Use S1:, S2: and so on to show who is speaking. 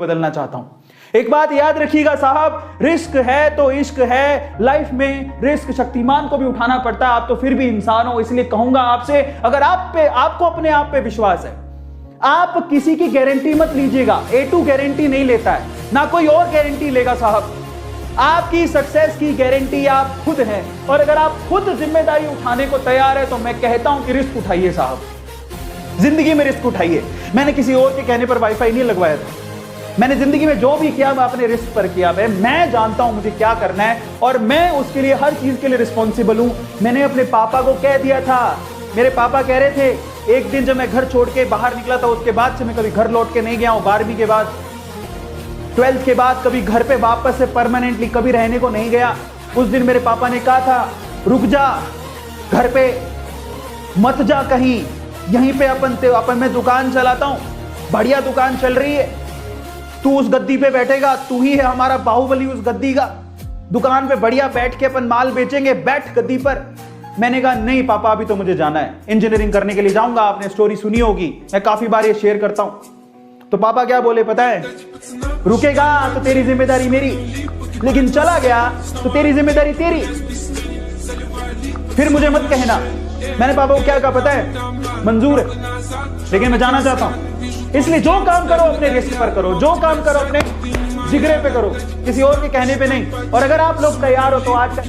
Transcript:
S1: बदलना चाहता हूं। एक बात याद रखिएगा साहब, रिस्क है तो इश्क है। लाइफ में रिस्क शक्तिमान को भी उठाना पड़ता है, आप तो फिर भी इंसान हो। इसलिए कहूंगा आपसे, अगर आपको अपने आप पे विश्वास है, आप किसी की गारंटी मत लीजिएगा। A2 गारंटी नहीं लेता है, ना कोई और गारंटी लेगा साहब। आपकी सक्सेस की गारंटी आप खुद हैं, और अगर आप खुद जिम्मेदारी उठाने को तैयार है तो मैं कहता हूं कि रिस्क उठाइए साहब, जिंदगी में रिस्क उठाइए। मैंने किसी और के कहने पर वाईफाई नहीं लगवाया था। मैंने जिंदगी में जो भी किया मैं अपने रिस्क पर किया है। मैं जानता हूं मुझे क्या करना है, और मैं उसके लिए हर चीज के लिए रिस्पॉन्सिबल हूं। मैंने अपने पापा को कह दिया था, मेरे पापा कह रहे थे, एक दिन जब मैं घर छोड़ के बाहर निकला था, उसके बाद से मैं कभी घर लौट के नहीं गया हूं। 12वीं के बाद, 12th के बाद कभी घर पे वापस से परमानेंटली कभी रहने को नहीं गया। उस दिन मेरे पापा ने कहा था, रुक जा, घर पे मत जा कहीं, यहीं पे अपन मैं दुकान चलाता हूं, बढ़िया दुकान चल रही है, तू उस गद्दी पे बैठेगा, तू ही है हमारा बाहुबली उस गद्दी का। दुकान पे बढ़िया बैठ के अपन माल बेचेंगे, बैठ गद्दी पर। मैंने कहा नहीं पापा, अभी तो मुझे जाना है, इंजीनियरिंग करने के लिए जाऊंगा। आपने स्टोरी सुनी होगी, मैं काफी बार ये शेयर करता हूं। तो पापा क्या बोले पता है, रुकेगा तो तेरी जिम्मेदारी मेरी, लेकिन चला गया तो तेरी जिम्मेदारी तेरी, फिर मुझे मत कहना। मैंने पापा को क्या कहा पता है, मंजूर है, लेकिन मैं जाना चाहता हूं। इसलिए जो काम करो अपने रिस्क पर करो, जो काम करो अपने जिगरे पे करो, किसी और के कहने पे नहीं। और अगर आप लोग तैयार हो तो आज